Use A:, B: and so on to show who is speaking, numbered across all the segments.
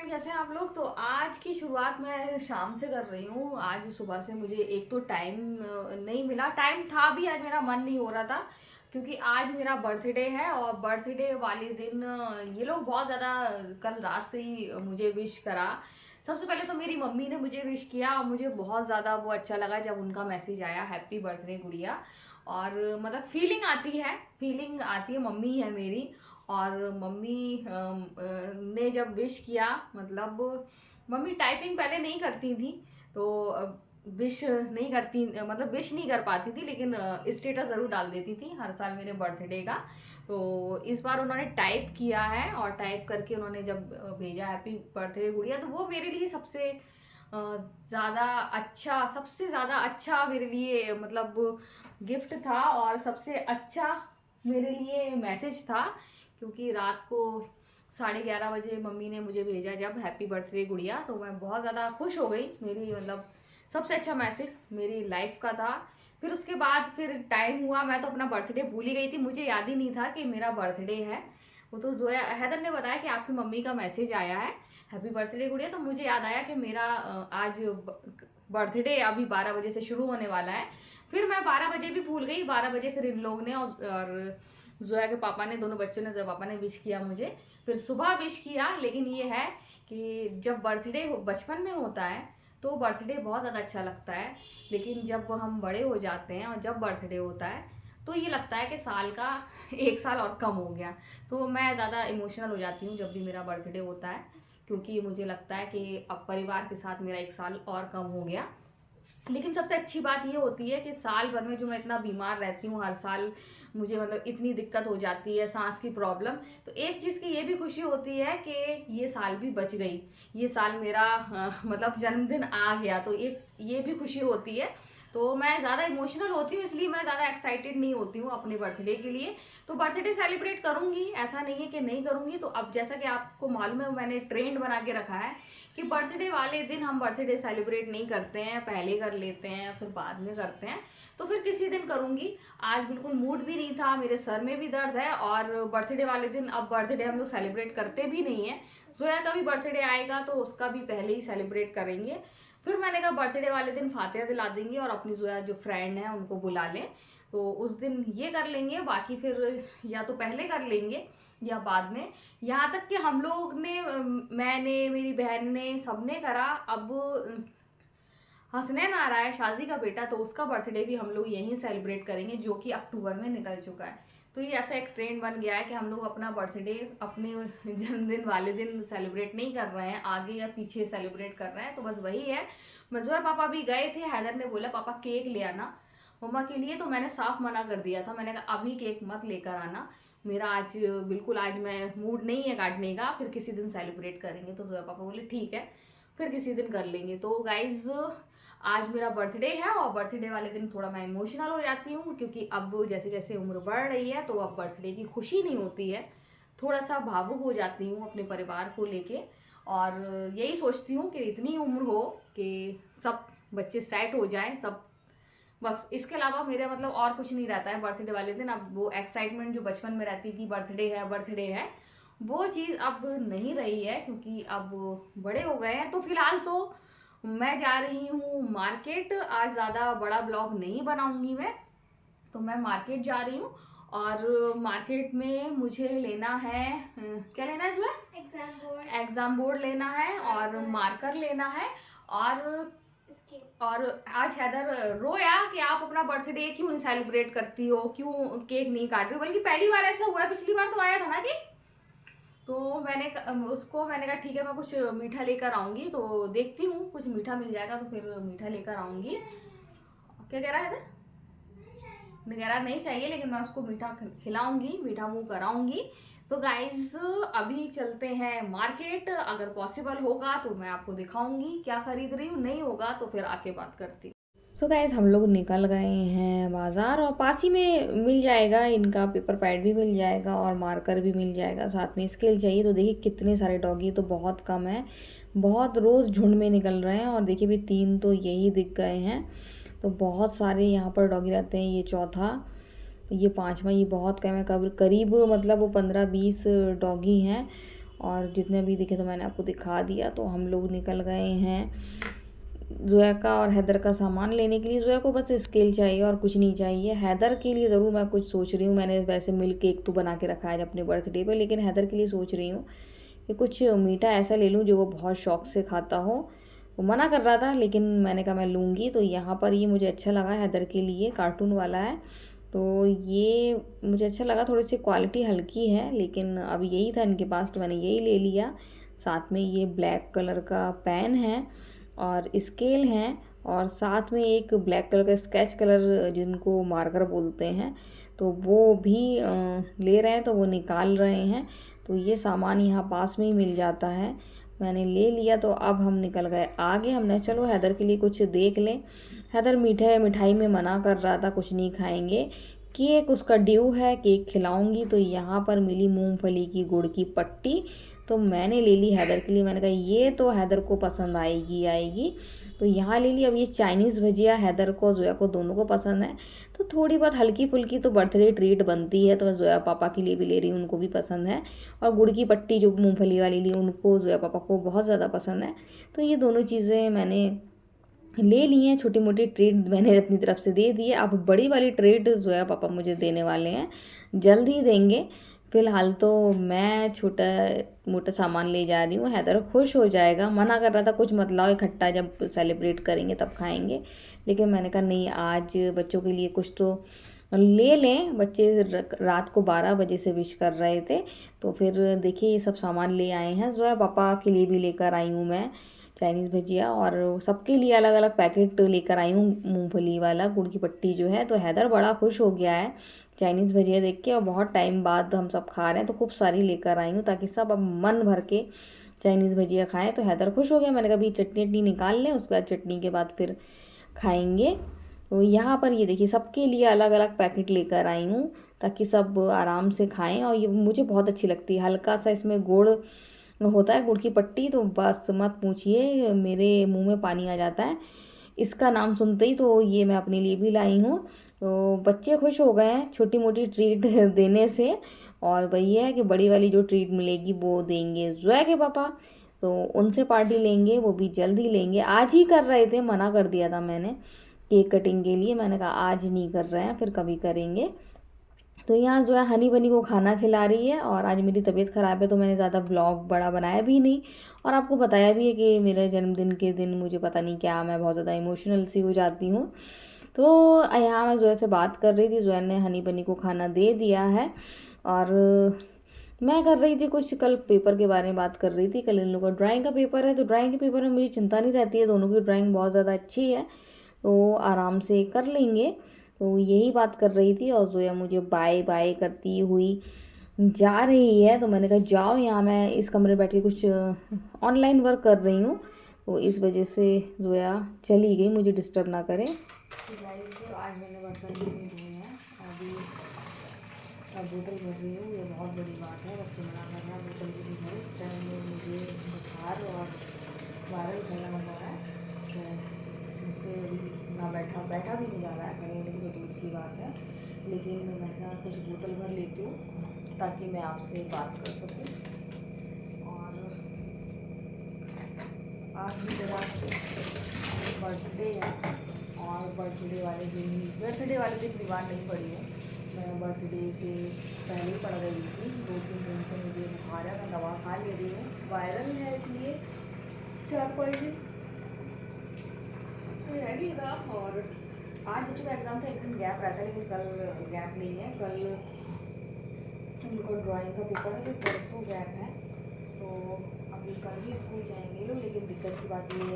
A: Friend, कैसे हैं आप लोग। तो आज की शुरुआत मैं शाम से कर रही हूँ। आज सुबह से मुझे एक तो टाइम नहीं मिला, टाइम था भी, आज मेरा मन नहीं हो रहा था क्योंकि आज मेरा बर्थडे है। और बर्थडे वाले दिन ये लोग बहुत ज़्यादा कल रात से ही मुझे विश करा। सबसे पहले तो मेरी मम्मी ने मुझे विश किया और मुझे बहुत ज़्यादा वो अच्छा लगा जब उनका मैसेज आया, हैप्पी बर्थडे गुड़िया। और मतलब फीलिंग आती है, मम्मी है मेरी। और मम्मी ने जब विश किया, मतलब मम्मी टाइपिंग पहले नहीं करती थी, तो विश नहीं करती, मतलब विश नहीं कर पाती थी, लेकिन स्टेटस ज़रूर डाल देती थी हर साल मेरे बर्थडे का। तो इस बार उन्होंने टाइप किया है और टाइप करके उन्होंने जब भेजा हैप्पी बर्थडे गुड़िया, तो वो मेरे लिए सबसे ज़्यादा अच्छा मेरे लिए मतलब गिफ्ट था और सबसे अच्छा मेरे लिए मैसेज था। क्योंकि रात को 11:30 बजे मम्मी ने मुझे भेजा जब हैप्पी बर्थडे गुड़िया, तो मैं बहुत ज़्यादा खुश हो गई। मेरी मतलब सबसे अच्छा मैसेज मेरी लाइफ का था। फिर उसके बाद फिर टाइम हुआ, मैं तो अपना बर्थडे भूल ही गई थी, मुझे याद ही नहीं था कि मेरा बर्थडे है। वो तो जोया हैदर ने बताया कि आपकी मम्मी का मैसेज आया है हैप्पी बर्थडे गुड़िया, तो मुझे याद आया कि मेरा आज बर्थडे अभी 12 बजे से शुरू होने वाला है। फिर मैं 12 बजे भी भूल गई। 12 बजे फिर इन लोग ने और जोया के पापा ने, दोनों बच्चों ने, जोया पापा ने विश किया मुझे, फिर सुबह विश किया। लेकिन ये है कि जब बर्थडे बचपन में होता है तो बर्थडे बहुत ज़्यादा अच्छा लगता है, लेकिन जब हम बड़े हो जाते हैं और जब बर्थडे होता है तो ये लगता है कि साल का 1 साल और कम हो गया। तो मैं ज़्यादा इमोशनल हो जाती हूँ जब भी मेरा बर्थडे होता है, क्योंकि मुझे लगता है कि अब परिवार के साथ मेरा 1 साल और कम हो गया। लेकिन सबसे अच्छी बात ये होती है कि साल भर में जो मैं इतना बीमार रहती हूँ हर साल, मुझे मतलब इतनी दिक्कत हो जाती है, सांस की प्रॉब्लम, तो एक चीज़ की ये भी खुशी होती है कि ये साल भी बच गई, ये साल मेरा मतलब जन्मदिन आ गया, तो एक ये भी खुशी होती है। तो मैं ज़्यादा इमोशनल होती हूँ, इसलिए मैं ज़्यादा एक्साइटेड नहीं होती हूँ अपने बर्थडे के लिए। तो बर्थडे सेलिब्रेट करूँगी, ऐसा नहीं है कि नहीं करूँगी। तो अब जैसा कि आपको मालूम है, मैंने ट्रेंड बना के रखा है कि बर्थडे वाले दिन हम बर्थडे सेलिब्रेट नहीं करते हैं, पहले कर लेते हैं फिर बाद में करते हैं। तो फिर किसी दिन करूँगी। आज बिल्कुल मूड भी नहीं था, मेरे सर में भी दर्द है, और बर्थडे वाले दिन अब बर्थडे हम लोग सेलिब्रेट करते भी नहीं है। जोया का भी बर्थडे आएगा तो उसका भी पहले ही सेलिब्रेट करेंगे। फिर मैंने कहा बर्थडे वाले दिन फातिहा दिला देंगे और अपनी जोया जो फ्रेंड है उनको बुला लें, तो उस दिन ये कर लेंगे। बाकी फिर या तो पहले कर लेंगे या बाद में। यहाँ तक कि हम लोग ने मैंने, मेरी बहन ने, सबने करा। अब हसनैन आ रहा है, शाजी का बेटा, तो उसका बर्थडे भी हम लोग यहीं सेलिब्रेट करेंगे, जो कि अक्टूबर में निकल चुका है। तो ये ऐसा एक ट्रेंड बन गया है कि हम लोग अपना बर्थडे अपने जन्मदिन वाले दिन सेलिब्रेट नहीं कर रहे हैं, आगे या पीछे सेलिब्रेट कर रहे हैं। तो बस वही है। मजूर पापा भी गए थे, हैदर ने बोला पापा केक ले आना मम्मा के लिए, तो मैंने साफ मना कर दिया था। मैंने कहा अभी केक मत लेकर आना, मेरा आज बिल्कुल, आज मैं मूड नहीं है काटने का, फिर किसी दिन सेलिब्रेट करेंगे। तो जोया पापा बोले ठीक है, फिर किसी दिन कर लेंगे। तो गाइज आज मेरा बर्थडे है और बर्थडे वाले दिन थोड़ा मैं इमोशनल हो जाती हूँ, क्योंकि अब जैसे जैसे उम्र बढ़ रही है तो अब बर्थडे की खुशी नहीं होती है, थोड़ा सा भावुक हो जाती हूँ अपने परिवार को लेके। और यही सोचती हूँ कि इतनी उम्र हो कि सब बच्चे सेट हो जाएं सब, बस इसके अलावा मेरा मतलब और कुछ नहीं रहता है बर्थडे वाले दिन। अब वो एक्साइटमेंट जो बचपन में रहती थी, बर्थडे है, वो चीज़ अब नहीं रही है, क्योंकि अब बड़े हो गए हैं। तो फिलहाल तो मैं जा रही हूँ मार्केट, आज ज़्यादा बड़ा ब्लॉग नहीं बनाऊंगी मैं, तो मैं मार्केट जा रही हूँ। और मार्केट में मुझे लेना है, क्या लेना है जो है, एग्जाम बोर्ड लेना है और मार्कर लेना है। और और आज हैदर रोया कि आप अपना बर्थडे क्यों नहीं सेलिब्रेट करती हो, क्यों केक नहीं काट रही हो, बल्कि पहली बार ऐसा हुआ है, पिछली बार तो आया था ना कि। तो मैंने कहा ठीक है, मैं कुछ मीठा लेकर आऊंगी, तो देखती हूँ कुछ मीठा मिल जाएगा तो फिर मीठा लेकर आऊंगी। क्या कह रहा है हैदर, कह रहा नहीं चाहिए, लेकिन मैं उसको मीठा खिलाऊंगी, मीठा मुंह कराऊंगी। तो गाइज अभी चलते हैं मार्केट, अगर पॉसिबल होगा तो मैं आपको दिखाऊंगी क्या खरीद रही हूँ, नहीं होगा तो फिर आके बात करती हूँ। सो गाइज हम लोग निकल गए हैं बाज़ार, और पास ही में मिल जाएगा इनका पेपर पैड भी मिल जाएगा और मार्कर भी मिल जाएगा, साथ में स्केल चाहिए। तो देखिए कितने सारे डॉगी, तो बहुत कम है, बहुत रोज़ झुंड में निकल रहे हैं। और देखिए भी 3 तो यही दिख गए हैं, तो बहुत सारे यहाँ पर डॉगी रहते हैं। ये चौथा, ये 5वां, ये बहुत कम है, करीब मतलब वो 15-20 डॉगी हैं।
B: और जितने भी दिखे तो मैंने आपको दिखा दिया। तो हम लोग निकल गए हैं ज़ोया का और हैदर का सामान लेने के लिए। ज़ोया को बस स्केल चाहिए और कुछ नहीं चाहिए। हैदर के लिए ज़रूर मैं कुछ सोच रही हूँ। मैंने वैसे मिल्क केक तो बना के रखा है अपने बर्थडे पे, लेकिन हैदर के लिए सोच रही हूँ कि कुछ मीठा ऐसा ले लूँ जो वो बहुत शौक से खाता हो। वो मना कर रहा था लेकिन मैंने कहा मैं लूँगी। तो यहाँ पर ये मुझे अच्छा लगा, हैदर के लिए कार्टून वाला है। तो ये मुझे अच्छा लगा, थोड़ी सी क्वालिटी हल्की है, लेकिन अब यही था इनके पास तो मैंने यही ले लिया। साथ में ये ब्लैक कलर का पेन है और स्केल हैं, और साथ में एक ब्लैक कलर का स्केच कलर जिनको मार्कर बोलते हैं, तो वो भी ले रहे हैं, तो वो निकाल रहे हैं। तो ये सामान यहाँ पास में ही मिल जाता है, मैंने ले लिया। तो अब हम निकल गए आगे। हमने चलो हैदर के लिए कुछ देख लें। हैदर मिठाई में मना कर रहा था, कुछ नहीं खाएंगे। केक उसका ड्यू है, केक खिलाऊंगी। तो यहाँ पर मिली मूंगफली की गुड़ की पट्टी, तो मैंने ले ली हैदर के लिए। मैंने कहा ये तो हैदर को पसंद आएगी आएगी, तो यहाँ ले ली। अब ये चाइनीज़ भजिया हैदर को ज़ोया को दोनों को पसंद है, तो थोड़ी बहुत हल्की फुल्की तो बर्थडे ट्रीट बनती है। तो मैं ज़ोया पापा के लिए भी ले रही हूँ, उनको भी पसंद है। और गुड़ की पट्टी जो मूंगफली वाली ली, उनको ज़ोया पापा को बहुत ज़्यादा पसंद है। तो ये दोनों चीज़ें मैंने ले ली हैं। छोटी मोटी ट्रीट मैंने अपनी तरफ से दे दी है। अब बड़ी वाली ट्रीट ज़ोया पापा मुझे देने वाले हैं, जल्द ही देंगे। फ़िलहाल तो मैं छोटा मोटा सामान ले जा रही हूँ। हैदर खुश हो जाएगा, मना कर रहा था कुछ मत लाओ, इकट्ठा जब सेलिब्रेट करेंगे तब खाएंगे। लेकिन मैंने कहा नहीं, आज बच्चों के लिए कुछ तो ले लें। बच्चे रात को 12 बजे से विश कर रहे थे, तो फिर देखिए ये सब सामान ले आए हैं। ज़ोया पापा के लिए भी लेकर आई हूँ मैं चाइनीज़ भजिया, और सबके लिए अलग अलग पैकेट लेकर आई हूँ मूंगफली वाला गुड़ की पट्टी जो है। तो हैदर बड़ा खुश हो गया है चाइनीज़ भजिया देख के, और बहुत टाइम बाद हम सब खा रहे हैं, तो खूब सारी लेकर आई हूँ ताकि सब अब मन भर के चाइनीज़ भजिया खाएं। तो हैदर खुश हो गया। मैंने कहा अभी चटनी निकाल लें, उसके बाद चटनी के बाद फिर खाएंगे। तो यहाँ पर ये देखिए सबके लिए अलग अलग पैकेट लेकर आई हूँ ताकि सब आराम से खाएं। और ये मुझे बहुत अच्छी लगती है, हल्का सा इसमें गुड़ होता है, गुड़ की पट्टी, तो बस मत पूछिए, मेरे मुंह में पानी आ जाता है इसका नाम सुनते ही। तो ये मैं अपने लिए भी लाई हूँ। तो बच्चे खुश हो गए हैं छोटी मोटी ट्रीट देने से। और वही है कि बड़ी वाली जो ट्रीट मिलेगी वो देंगे ज़ोया के पापा, तो उनसे पार्टी लेंगे, वो भी जल्द ही लेंगे। आज ही कर रहे थे, मना कर दिया था मैंने केक कटिंग के लिए, मैंने कहा आज नहीं कर रहे हैं, फिर कभी करेंगे। तो यहाँ जो है हनी बनी को खाना खिला रही है। और आज मेरी तबीयत ख़राब है तो मैंने ज़्यादा ब्लॉग बड़ा बनाया भी नहीं, और आपको बताया भी है कि मेरे जन्मदिन के दिन मुझे पता नहीं क्या, मैं बहुत ज़्यादा इमोशनल सी हो जाती हूँ। तो यहाँ मैं जोया से बात कर रही थी, जोया ने हनी बनी को खाना दे दिया है। और मैं कर रही थी कुछ, कल पेपर के बारे में बात कर रही थी। कल इन लोगों का ड्राइंग का पेपर है, तो ड्राइंग के पेपर में मुझे चिंता नहीं रहती है, दोनों की ड्राइंग बहुत ज़्यादा अच्छी है, तो आराम से कर लेंगे। तो यही बात कर रही थी, और जोया मुझे बाय बाय करती हुई जा रही है। तो मैंने कहा जाओ, यहाँ मैं इस कमरे में बैठ के कुछ ऑनलाइन वर्क कर रही हूँ, तो इस वजह से जोया चली गई, मुझे डिस्टर्ब ना करे। आज मैंने बर्तन भी नहीं धोए हैं, अभी अब बोतल भर रही हूँ। ये बहुत बड़ी बात है, बच्चे मना कर रहे हैं बोतल भी नहीं भरे। इस टाइम में मुझे बुखार और वायरल फैला लग रहा है, तो मुझसे ना बैठा भी नहीं जा रहा है, खड़े होने की तो दूर की बात है। लेकिन मैं कहा कुछ बोतल भर लेती हूँ ताकि मैं आपसे बात कर सकूँ। और आज भी मेरा बर्थडे है, और बर्थडे वाले दिन बीमार नहीं पड़ी हूँ, मैं बर्थडे से पहले ही पड़ गई थी। 2-3 दिन से मुझे बुखार है, मैं दवा खा ले रही हूँ, वायरल है इसलिए 4-5 दिन रहेगा। और आज बच्चों का एग्ज़ाम था, एक दिन गैप रहता है, लेकिन कल गैप नहीं है। कल उनको ड्राइंग का पेपर है, तो परसों गैप है, तो अभी कल भी स्कूल जाएंगे ये लोग। लेकिन दिक्कत की बात ये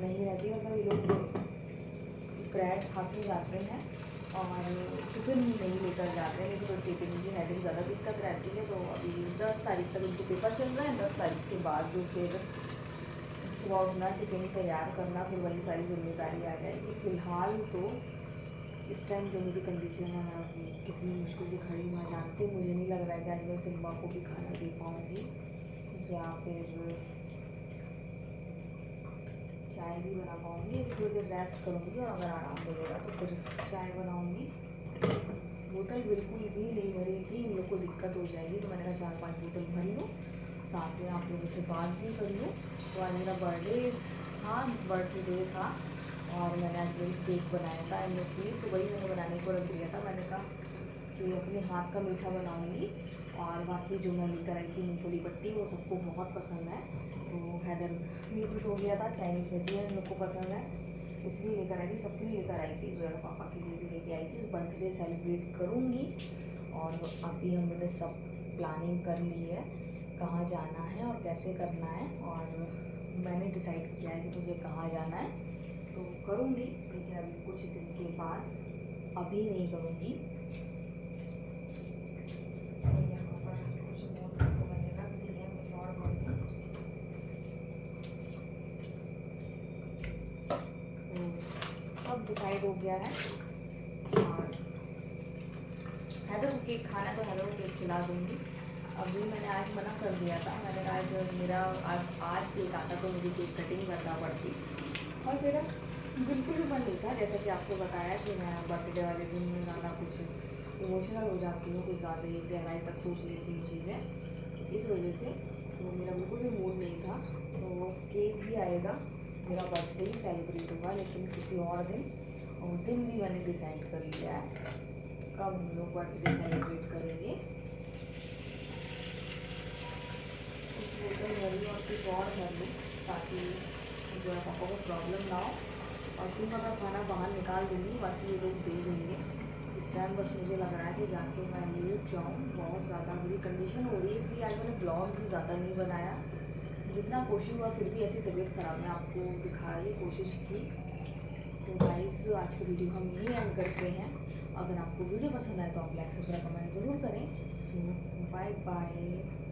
B: नहीं रहती, मतलब ये लोग ब्रेड खा के जाते हैं और टिफिन नहीं लेकर जाते हैं, लेकिन तो टिफिन की हेडिंग ज़्यादा दिक्कत रहती है। तो अभी 10 तारीख तक उनके पेपर चल रहे हैं, 10 तारीख के बाद जो फिर सुबह उठना, टिफिन तैयार करना, फिर वही सारी जिम्मेदारी आ जाएगी। फ़िलहाल तो इस टाइम जो मेरी कंडीशन है, मैं कितनी मुश्किल से खड़ी हूँ जानती हूँ। मुझे नहीं लग रहा है कि आज मैं सिल्मा को भी खाना दे पाऊँगी, या फिर चाय भी बना पाऊँगी। अभी थोड़ी देर रेस्ट करूँगी, और अगर आराम मिलेगा तो फिर चाय बनाऊँगी। बोतल बिल्कुल भी नहीं भरी थी, इन लोग को दिक्कत हो जाएगी, तो मैंने कहा 4-5 बोतल भर लो,
A: साथ में आप लोगों से बात भी कर लूँ। तो आज मेरा बर्थडे डे था और मैंने आज वही केक बनाया था एंड प्लीज़ सुबह ही मैंने बनाने को रख दिया था। मैंने कहा कि अपने हाथ का मीठा बनाऊँगी और बाकी जो मैं लेकर आई थी मूँगफली पट्टी वो सबको बहुत पसंद है। तो हैदर भी खुश हो गया था, चाइनीज़ भजिया हम लोग को पसंद है इसलिए लेकर आई थी, सबके लिए लेकर आई थी। जो है पापा के लिए भी लेके आई थी। बर्थडे सेलिब्रेट करूँगी और अभी हम लोगों ने सब प्लानिंग कर ली है कहाँ जाना है और कैसे करना है, और मैंने डिसाइड किया है कि मुझे कहाँ जाना है तो करूँगी, लेकिन अभी कुछ दिन के बाद, अभी नहीं करूँगी। तो यहाँ पर कुछ नोट्स तो मैंने रख दिए हैं, कुछ और बोलूँ तो सब डिसाइड हो गया है। और हैदर को केक खाना है तो हैदर को केक खिला दूँगी। अभी मैंने आज मना कर दिया था, मैंने कहा जब मेरा आज केक आता तो मुझे केक कटिंग करना पड़ती और मेरा बिल्कुल भी मन नहीं था। जैसा कि आपको बताया कि मैं बर्थडे वाले दिन में ज़्यादा कुछ इमोशनल हो जाती हूँ, कुछ ज़्यादा ही गहराई तक सोच लेती हूँ चीज़ें, इस वजह से तो मेरा बिल्कुल भी मूड नहीं था। तो केक भी आएगा, मेरा बर्थडे ही सेलिब्रेट होगा लेकिन किसी और दिन, और दिन भी मैंने डिसाइड कर लिया है कब हम लोग बर्थडे सेलिब्रेट करेंगे। कुछ बोतल भरी और कुछ और भर लूँ ताकि जो है पापा को प्रॉब्लम ना हो, और सिर्फ मैं खाना बाहर निकाल दूँगी, बाकी ये लोग दे देंगे। इस टाइम बस मुझे लग रहा है कि जाके मैं लेट जाऊँ, बहुत ज़्यादा मेरी कंडीशन हो रही है इसलिए आज मैंने ब्लॉग भी ज़्यादा नहीं बनाया। जितना कोशिश हुआ फिर भी ऐसी तबीयत ख़राब में आपको दिखाने की कोशिश की। तो गाइस आज की वीडियो हम यहीं एंड करते हैं। अगर आपको वीडियो पसंद आए तो आप लाइक सब्सक्राइब कमेंट ज़रूर करें। तो बाय बाय।